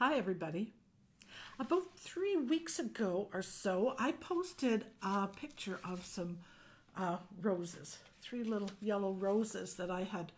Hi, everybody. About 3 weeks ago or so, I posted a picture of some roses, three little yellow roses that I had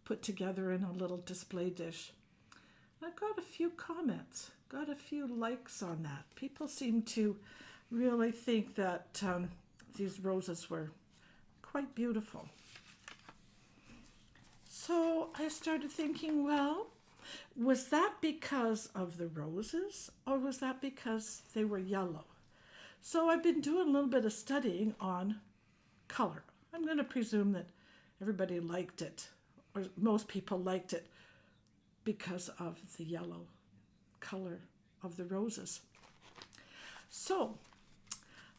put together in a little display dish. I got a few comments, got a few likes on that. People seem to really think that these roses were quite beautiful. So I started thinking, well, was that because of the roses or was that because they were yellow? So I've been doing a little bit of studying on color. I'm going to presume that everybody liked it, or most people liked it because of the yellow color of the roses. So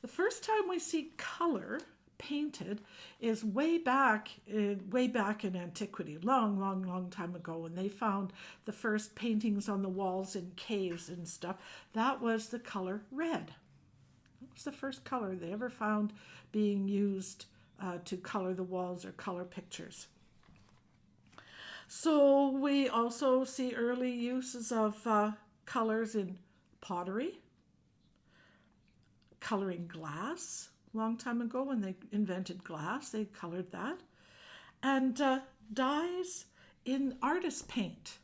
the first time we see color painted is way back in antiquity, long time ago, when they found the first paintings on the walls in caves and stuff. That was the color red. That was the first color they ever found being used to color the walls or color pictures. So we also see early uses of colors in pottery, coloring glass. Long time ago, when they invented glass, they colored that. And dyes in artist paint.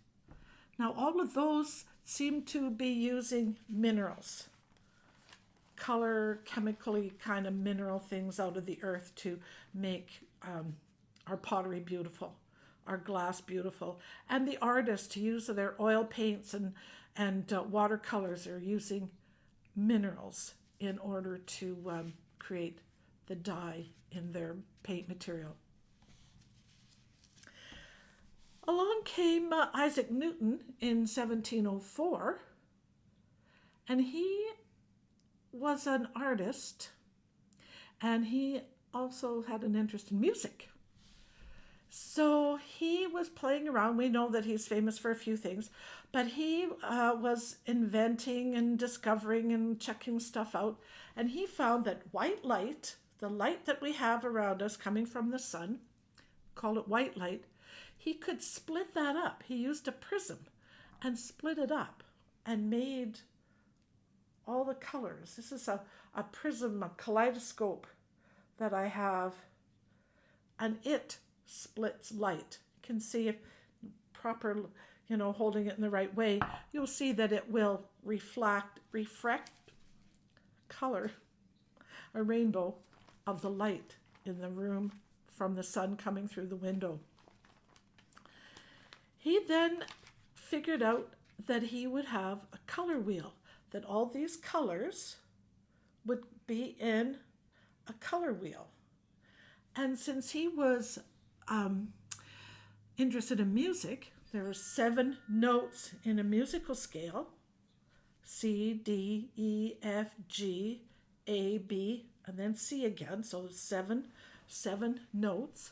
Now, all of those seem to be using minerals, color, chemically kind of mineral things out of the earth to make our pottery beautiful, our glass beautiful. And the artists, to use their oil paints and watercolors, are using minerals in order to create the dye in their paint material. Along came Isaac Newton in 1704, and he was an artist, and he also had an interest in music. So he was playing around. We know that he's famous for a few things, but he was inventing and discovering and checking stuff out. And he found that white light, the light that we have around us coming from the sun, call it white light, he could split that up. He used a prism and split it up and made all the colors. This is a prism, a kaleidoscope that I have, and it splits light. You can see if proper, holding it in the right way, you'll see that it will refract color, a rainbow of the light in the room from the sun coming through the window. He then figured out that he would have a color wheel, that all these colors would be in a color wheel. And since he was interested in music, there were 7 notes in a musical scale: C, D, E, F, G, A, B, and then C again. So seven notes.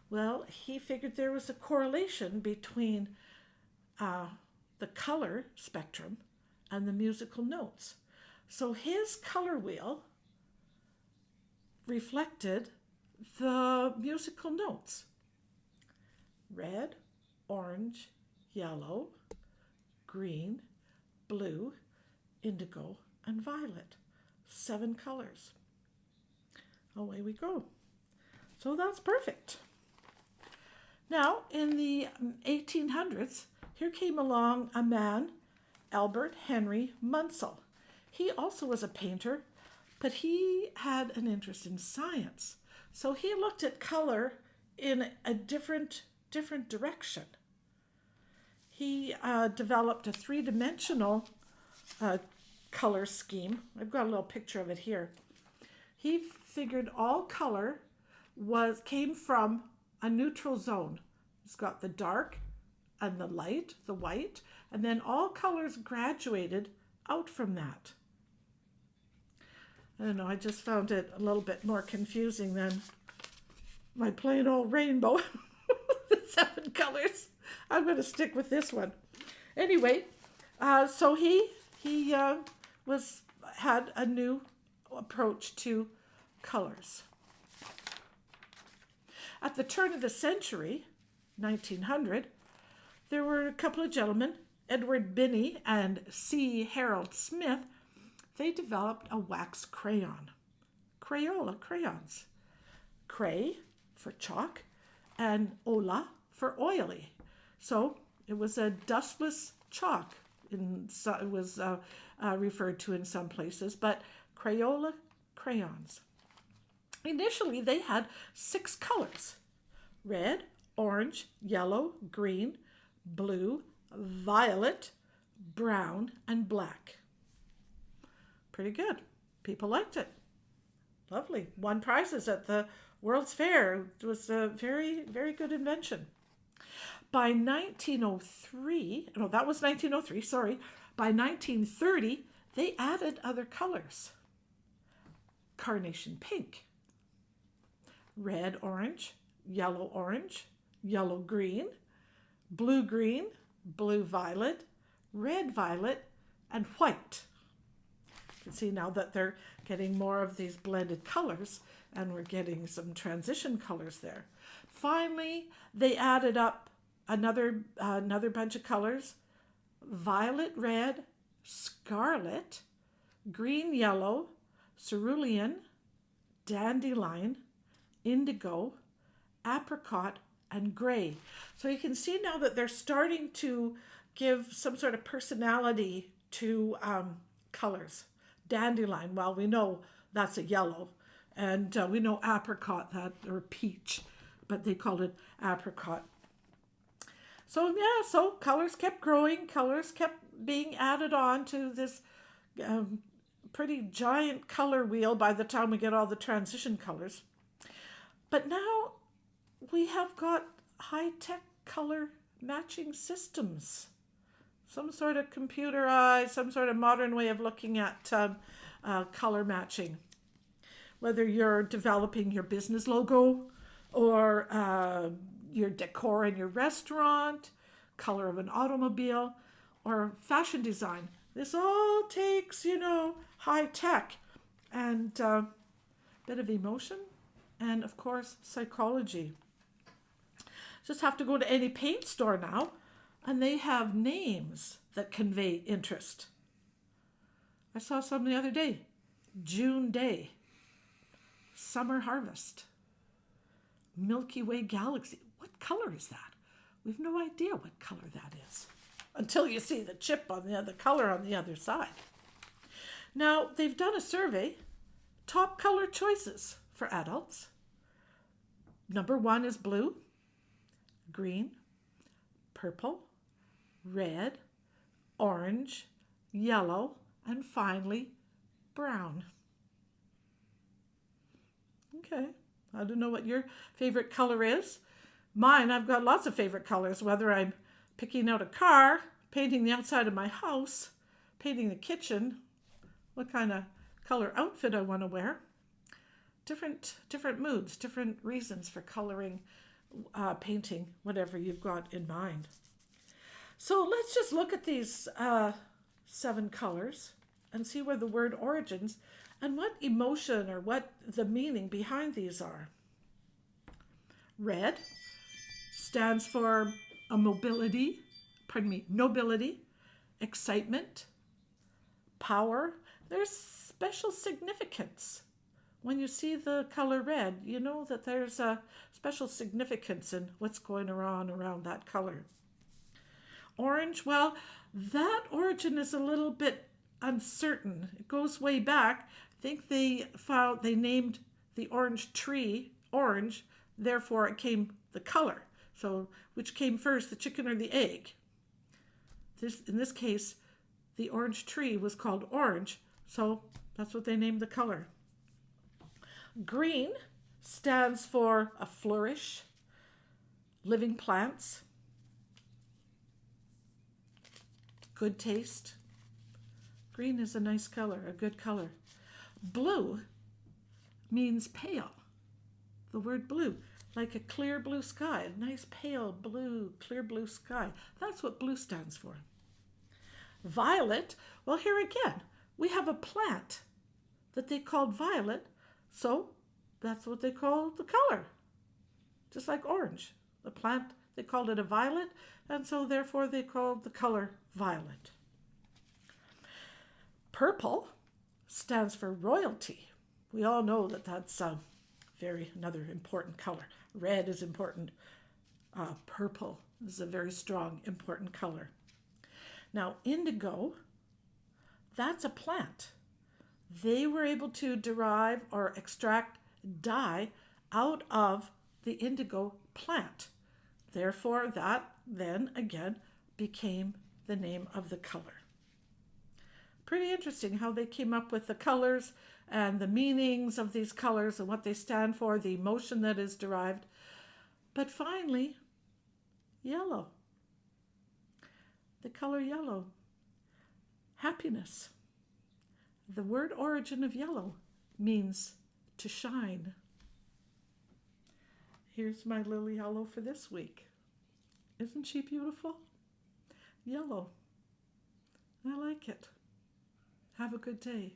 Well, he figured there was a correlation between the color spectrum and the musical notes. So his color wheel reflected the musical notes: red, orange, yellow, green, blue, indigo, and violet. 7 colors. Away we go. So that's perfect. Now, in the 1800s, here came along a man, Albert Henry Munsell. He also was a painter, but he had an interest in science. So he looked at color in a different direction. He developed a 3-dimensional color scheme. I've got a little picture of it here. He figured all color came from a neutral zone. It's got the dark and the light, the white, and then all colors graduated out from that. I don't know, I just found it a little bit more confusing than my plain old rainbow. The 7 colors. I'm going to stick with this one. Anyway, so he had a new approach to colors. At the turn of the century, 1900, there were a couple of gentlemen, Edward Binney and C. Harold Smith, they developed a wax crayon. Crayola crayons. Cray for chalk and ola for oily. So it was a dustless chalk. It was referred to in some places, but Crayola crayons. Initially, they had 6 colors: red, orange, yellow, green, blue, violet, brown, and black. Pretty good. People liked it. Lovely. Won prizes at the World's Fair. It was a very, very good invention. By 1903, no, that was 1903, sorry. By 1930, they added other colors. Carnation pink, red orange, yellow green, blue violet, red violet, and white. You can see now that they're getting more of these blended colors, and we're getting some transition colors there. Finally, they added up another bunch of colors: violet red, scarlet, green yellow, cerulean, dandelion, indigo, apricot, and gray. So you can see now that they're starting to give some sort of personality to colors. Dandelion, well, we know that's a yellow, and we know apricot, or peach, but they called it apricot. So yeah, so colors kept growing, colors kept being added on to this pretty giant color wheel by the time we get all the transition colors. But now we have got high-tech color matching systems. Some sort of computerized, some sort of modern way of looking at color matching. Whether you're developing your business logo or your decor in your restaurant, color of an automobile, or fashion design. This all takes, high tech and a bit of emotion and, of course, psychology. Just have to go to any paint store now, and they have names that convey interest. I saw some the other day. June Day, Summer Harvest, Milky Way Galaxy. What color is that? We've no idea what color that is until you see the chip on the color on the other side. Now, they've done a survey, top color choices for adults. Number 1 is blue, green, purple, red, orange, yellow, and finally, brown. Okay, I don't know what your favorite color is. Mine, I've got lots of favorite colors, whether I'm picking out a car, painting the outside of my house, painting the kitchen, what kind of color outfit I want to wear. Different moods, different reasons for coloring, painting, whatever you've got in mind. So let's just look at these 7 colors and see where the word origins and what emotion or what the meaning behind these are. Red stands for nobility, excitement, power. There's special significance. When you see the color red, you know that there's a special significance in what's going on around that color. Orange, well, that origin is a little bit uncertain. It goes way back. I think they named the orange tree orange, therefore it came the color. So which came first, the chicken or the egg? In this case, the orange tree was called orange, so that's what they named the color. Green stands for a flourish, living plants, good taste. Green is a nice color, a good color. Blue means pale. The word blue, like a clear blue sky, a nice pale blue, clear blue sky. That's what blue stands for. Violet, well, here again, we have a plant that they called violet, so that's what they call the color. Just like orange, the plant they called it a violet, and so therefore they called the color violet. Purple stands for royalty. We all know that that's another important color. Red is important. Purple is a very strong, important color. Now, indigo, that's a plant. They were able to derive or extract dye out of the indigo plant. Therefore, that then again became the name of the color. Pretty interesting how they came up with the colors and the meanings of these colors and what they stand for, the emotion that is derived. But finally, yellow. The color yellow. Happiness. The word origin of yellow means to shine. Here's my lily yellow for this week. Isn't she beautiful? Yellow. I like it. Have a good day.